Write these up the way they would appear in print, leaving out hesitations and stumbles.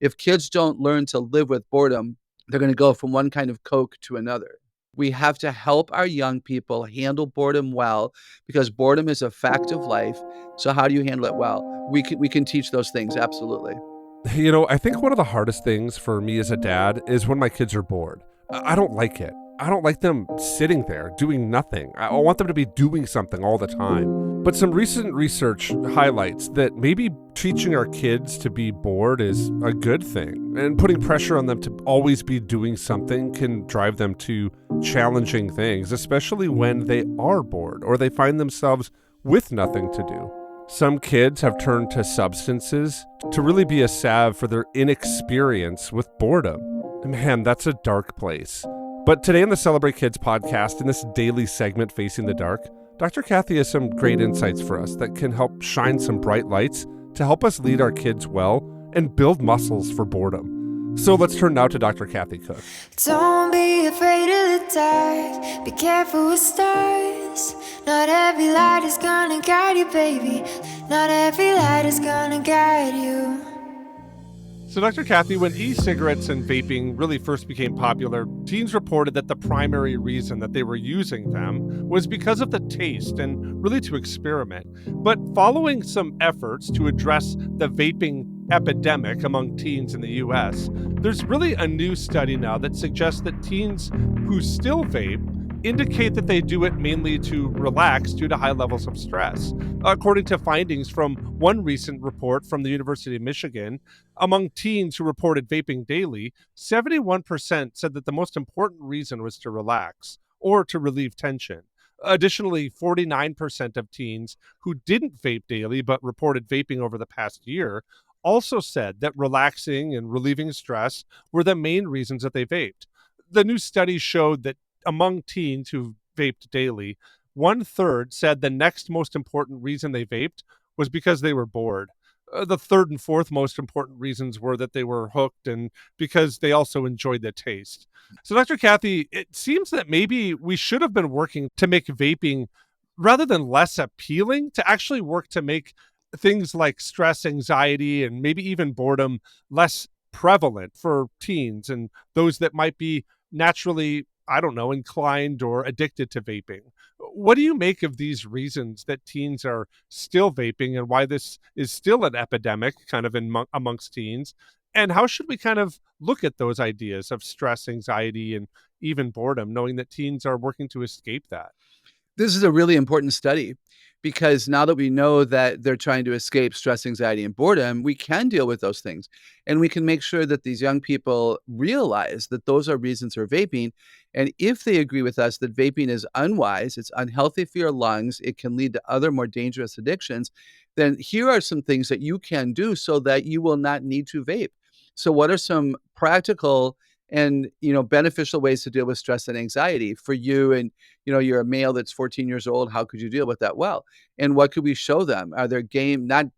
If kids don't learn to live with boredom, they're going to go from one kind of Coke to another. We have to help our young people handle boredom well because boredom is a fact of life. So how do you handle it well? We can teach those things, absolutely. I think one of the hardest things for me as a dad is when my kids are bored. I don't like it. I don't like them sitting there doing nothing. I want them to be doing something all the time. But some recent research highlights that maybe teaching our kids to be bored is a good thing, and putting pressure on them to always be doing something can drive them to challenging things, especially when they are bored or they find themselves with nothing to do. Some kids have turned to substances to really be a salve for their inexperience with boredom. Man, that's a dark place. But today on the Celebrate Kids podcast, in this daily segment, Facing the Dark, Dr. Kathy has some great insights for us that can help shine some bright lights to help us lead our kids well and build muscles for boredom. So let's turn now to Dr. Kathy Cook. Don't be afraid of the dark. Be careful with stars. Not every light is gonna guide you, baby. Not every light is gonna guide you. So, Dr. Kathy, when e-cigarettes and vaping really first became popular, teens reported that the primary reason that they were using them was because of the taste and really to experiment. But following some efforts to address the vaping epidemic among teens in the US, there's really a new study now that suggests that teens who still vape indicate that they do it mainly to relax due to high levels of stress. According to findings from one recent report from the University of Michigan, among teens who reported vaping daily, 71% said that the most important reason was to relax or to relieve tension. Additionally, 49% of teens who didn't vape daily but reported vaping over the past year also said that relaxing and relieving stress were the main reasons that they vaped. The new study showed that among teens who vaped daily, 1/3 said the next most important reason they vaped was because they were bored. The third and fourth most important reasons were that they were hooked and because they also enjoyed the taste. So, Dr. Kathy, it seems that maybe we should have been working to make vaping, rather than less appealing, to actually work to make things like stress, anxiety, and maybe even boredom less prevalent for teens and those that might be naturally, I don't know, inclined or addicted to vaping. What do you make of these reasons that teens are still vaping and why this is still an epidemic kind of amongst teens? And how should we kind of look at those ideas of stress, anxiety, and even boredom, knowing that teens are working to escape that? This is a really important study because now that we know that they're trying to escape stress, anxiety, and boredom, we can deal with those things. And we can make sure that these young people realize that those are reasons for vaping. And if they agree with us that vaping is unwise, it's unhealthy for your lungs, it can lead to other more dangerous addictions, then here are some things that you can do so that you will not need to vape. So what are some practical and beneficial ways to deal with stress and anxiety for you? And you're a male that's 14 years old, how could you deal with that well? And what could we show them? Are there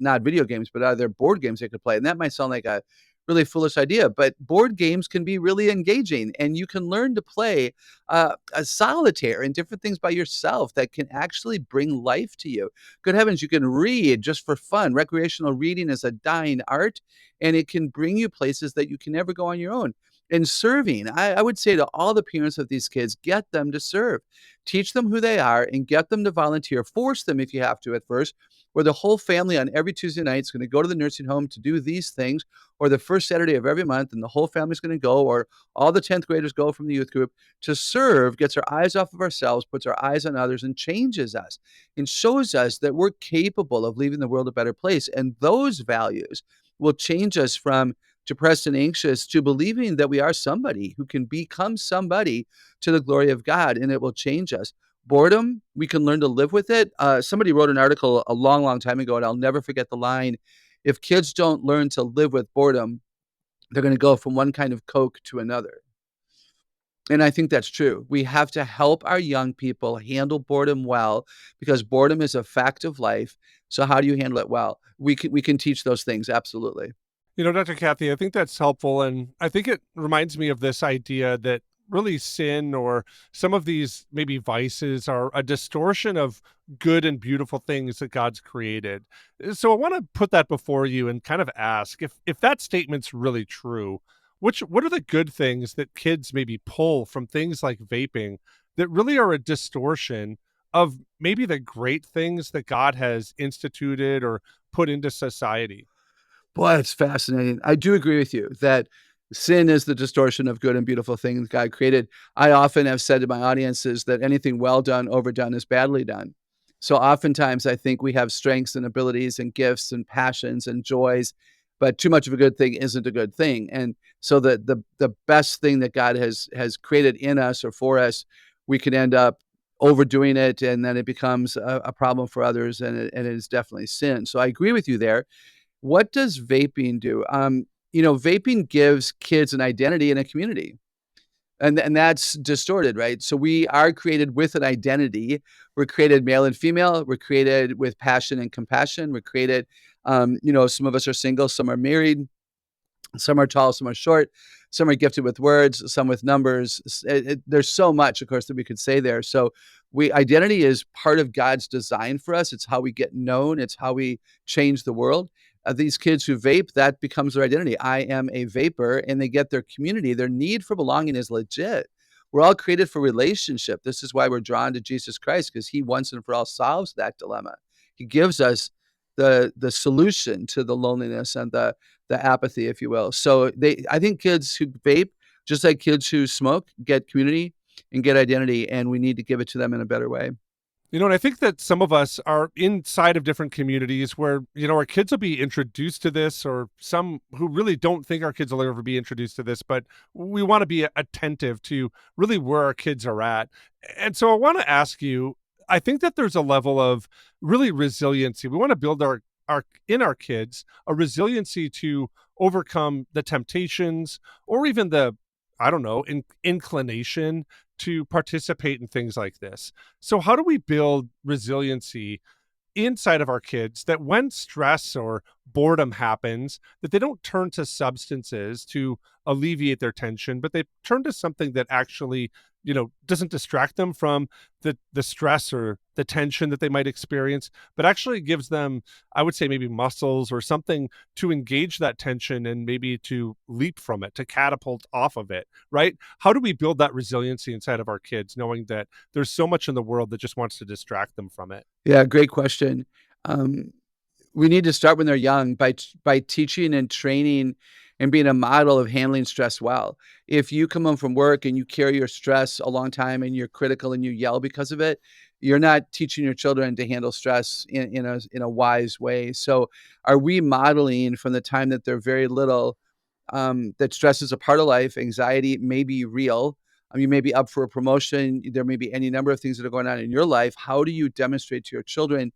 not video games, but are there board games they could play? And that might sound like a really foolish idea, but board games can be really engaging, and you can learn to play a solitaire and different things by yourself that can actually bring life to you. Good heavens, you can read just for fun. Recreational reading is a dying art, and it can bring you places that you can never go on your own. And serving, I would say to all the parents of these kids, get them to serve. Teach them who they are and get them to volunteer. Force them if you have to at first, where the whole family on every Tuesday night is going to go to the nursing home to do these things, or the first Saturday of every month, and the whole family's going to go, or all the 10th graders go from the youth group. To serve gets our eyes off of ourselves, puts our eyes on others, and changes us and shows us that we're capable of leaving the world a better place. And those values will change us from depressed and anxious to believing that we are somebody who can become somebody to the glory of God, and it will change us. Boredom, we can learn to live with it. Somebody wrote an article a long, long time ago, and I'll never forget the line. If kids don't learn to live with boredom, they're going to go from one kind of Coke to another. And I think that's true. We have to help our young people handle boredom well because boredom is a fact of life. So how do you handle it well? We can teach those things, absolutely. Dr. Kathy, I think that's helpful. And I think it reminds me of this idea that really sin or some of these maybe vices are a distortion of good and beautiful things that God's created. So I want to put that before you and kind of ask if that statement's really true, what are the good things that kids maybe pull from things like vaping that really are a distortion of maybe the great things that God has instituted or put into society? Boy, it's fascinating. I do agree with you that sin is the distortion of good and beautiful things God created. I often have said to my audiences that anything well done, overdone is badly done. So oftentimes I think we have strengths and abilities and gifts and passions and joys, but too much of a good thing isn't a good thing. And so the best thing that God has created in us or for us, we can end up overdoing it, and then it becomes a problem for others, and it is definitely sin. So I agree with you there. What does vaping do? Vaping gives kids an identity in a community, and that's distorted, right? So we are created with an identity. We're created male and female. We're created with passion and compassion. We're created, some of us are single, some are married. Some are tall, some are short, some are gifted with words, some with numbers. There's so much, of course, that we could say there. So, we identity is part of God's design for us. It's how we get known. It's how we change the world. These kids who vape, that becomes their identity. I am a vapor, and they get their community. Their need for belonging is legit. We're all created for relationship. This is why we're drawn to Jesus Christ, because He once and for all solves that dilemma. He gives us the solution to the loneliness and the apathy, if you will. So I think kids who vape, just like kids who smoke, get community and get identity, and we need to give it to them in a better way. And I think that some of us are inside of different communities where, our kids will be introduced to this, or some who really don't think our kids will ever be introduced to this, but we want to be attentive to really where our kids are at. And so I want to ask you, I think that there's a level of really resiliency. We want to build our kids a resiliency to overcome the temptations or even the, I don't know, inclination to participate in things like this. So how do we build resiliency inside of our kids that when stress or boredom happens, that they don't turn to substances to alleviate their tension, but they turn to something that actually, doesn't distract them from the stress or the tension that they might experience, but actually gives them, I would say, maybe muscles or something to engage that tension and maybe to leap from it, to catapult off of it, right? How do we build that resiliency inside of our kids, knowing that there's so much in the world that just wants to distract them from it? Yeah, great question. Um, we need to start when they're young by teaching and training and being a model of handling stress well. If you come home from work and you carry your stress a long time and you're critical and you yell because of it, you're not teaching your children to handle stress in a wise way. So, are we modeling from the time that they're very little, that stress is a part of life? Anxiety may be real. You may be up for a promotion. There may be any number of things that are going on in your life. How do you demonstrate to your children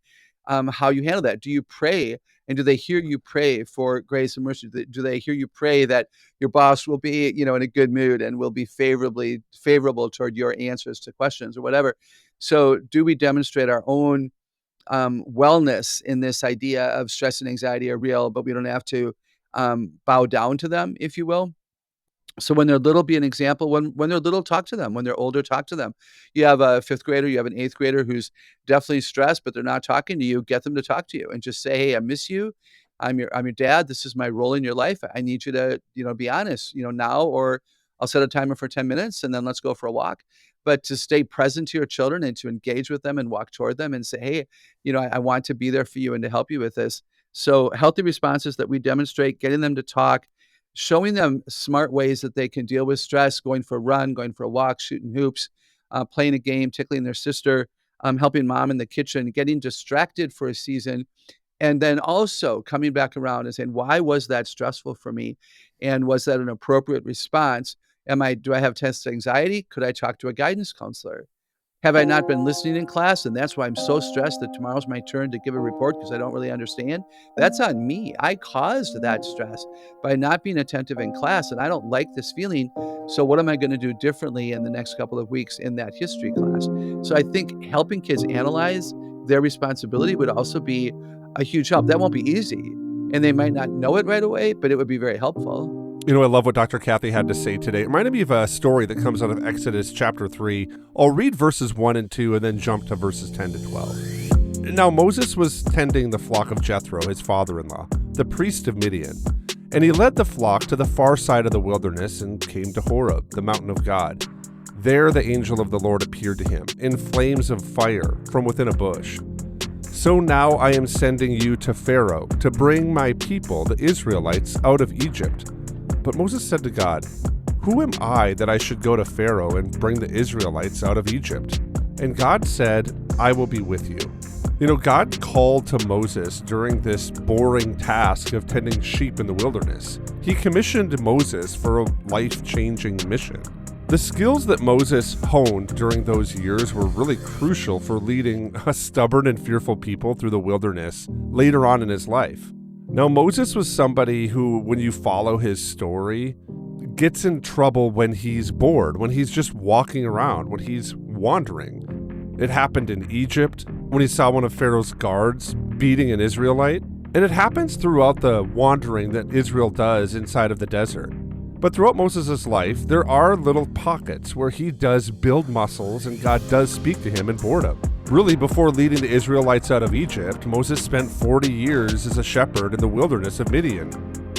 how you handle that? Do you pray? And do they hear you pray for grace and mercy? Do they hear you pray that your boss will be, in a good mood and will be favorable toward your answers to questions or whatever? So, do we demonstrate our own wellness in this idea of stress and anxiety are real, but we don't have to bow down to them, if you will? So when they're little, be an example. When they're little, talk to them. When they're older, talk to them. You have a fifth grader, you have an eighth grader who's definitely stressed, but they're not talking to you. Get them to talk to you and just say, "Hey, I miss you. I'm your dad. This is my role in your life. I need you to, be honest, now, or I'll set a timer for 10 minutes and then let's go for a walk." But to stay present to your children and to engage with them and walk toward them and say, "Hey, I want to be there for you and to help you with this." So healthy responses that we demonstrate, getting them to talk, showing them smart ways that they can deal with stress, going for a run, going for a walk, shooting hoops, playing a game, tickling their sister, helping mom in the kitchen, getting distracted for a season, and then also coming back around and saying, why was that stressful for me? And was that an appropriate response? Do I have test anxiety? Could I talk to a guidance counselor? Have I not been listening in class, and that's why I'm so stressed that tomorrow's my turn to give a report because I don't really understand? That's on me. I caused that stress by not being attentive in class, and I don't like this feeling. So what am I going to do differently in the next couple of weeks in that history class? So I think helping kids analyze their responsibility would also be a huge help. That won't be easy, and they might not know it right away, but it would be very helpful. I love what Dr. Kathy had to say today. It reminded me of a story that comes out of Exodus chapter 3. I'll read verses 1 and 2 and then jump to verses 10 to 12. Now Moses was tending the flock of Jethro, his father-in-law, the priest of Midian. And he led the flock to the far side of the wilderness and came to Horeb, the mountain of God. There the angel of the Lord appeared to him in flames of fire from within a bush. So now I am sending you to Pharaoh to bring my people, the Israelites, out of Egypt. But Moses said to God, "Who am I that I should go to Pharaoh and bring the Israelites out of Egypt?" And God said, "I will be with you." God called to Moses during this boring task of tending sheep in the wilderness. He commissioned Moses for a life-changing mission. The skills that Moses honed during those years were really crucial for leading a stubborn and fearful people through the wilderness later on in his life. Now, Moses was somebody who, when you follow his story, gets in trouble when he's bored, when he's just walking around, when he's wandering. It happened in Egypt, when he saw one of Pharaoh's guards beating an Israelite, and it happens throughout the wandering that Israel does inside of the desert. But throughout Moses' life, there are little pockets where he does build muscles and God does speak to him in boredom. Really, before leading the Israelites out of Egypt, Moses spent 40 years as a shepherd in the wilderness of Midian.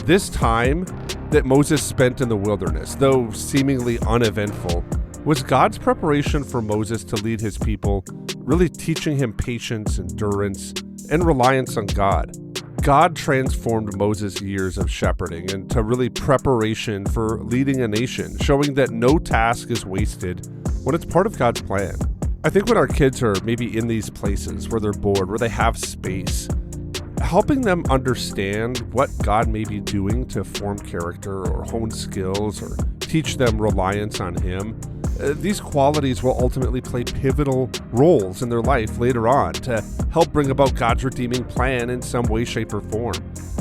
This time that Moses spent in the wilderness, though seemingly uneventful, was God's preparation for Moses to lead his people, really teaching him patience, endurance, and reliance on God. God transformed Moses' years of shepherding into really preparation for leading a nation, showing that no task is wasted when it's part of God's plan. I think when our kids are maybe in these places where they're bored, where they have space, helping them understand what God may be doing to form character or hone skills or teach them reliance on Him, these qualities will ultimately play pivotal roles in their life later on to help bring about God's redeeming plan in some way, shape, or form.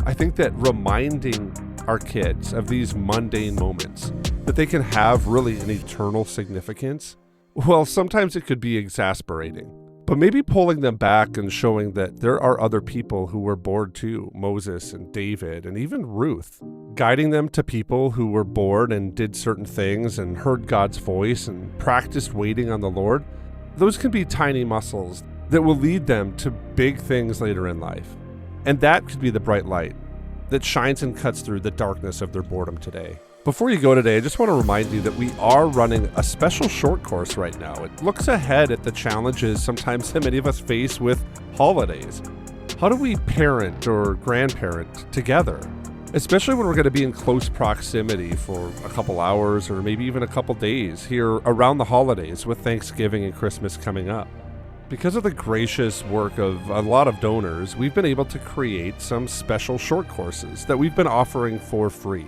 I think that reminding our kids of these mundane moments, that they can have really an eternal significance, well, sometimes it could be exasperating. But maybe pulling them back and showing that there are other people who were bored too, Moses and David and even Ruth, guiding them to people who were bored and did certain things and heard God's voice and practiced waiting on the Lord. Those can be tiny muscles that will lead them to big things later in life. And that could be the bright light that shines and cuts through the darkness of their boredom today. Before you go today, I just want to remind you that we are running a special short course right now. It looks ahead at the challenges sometimes that many of us face with holidays. How do we parent or grandparent together? Especially when we're going to be in close proximity for a couple hours or maybe even a couple days here around the holidays with Thanksgiving and Christmas coming up. Because of the gracious work of a lot of donors, we've been able to create some special short courses that we've been offering for free.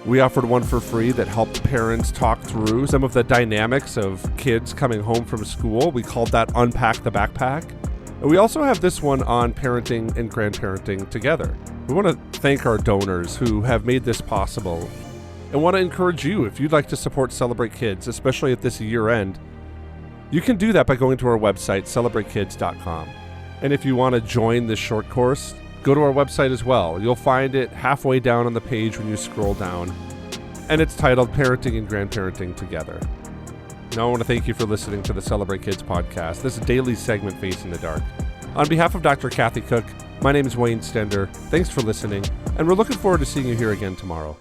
We offered one for free that helped parents talk through some of the dynamics of kids coming home from school. We called that Unpack the Backpack. And we also have this one on parenting and grandparenting together. We want to thank our donors who have made this possible and want to encourage you, if you'd like to support Celebrate Kids, especially at this year end, you can do that by going to our website, celebratekids.com. And if you want to join this short course, go to our website as well. You'll find it halfway down on the page when you scroll down, and it's titled Parenting and Grandparenting Together. Now I want to thank you for listening to the Celebrate Kids podcast, this daily segment Facing the Dark. On behalf of Dr. Kathy Cook, my name is Wayne Stender. Thanks for listening, and we're looking forward to seeing you here again tomorrow.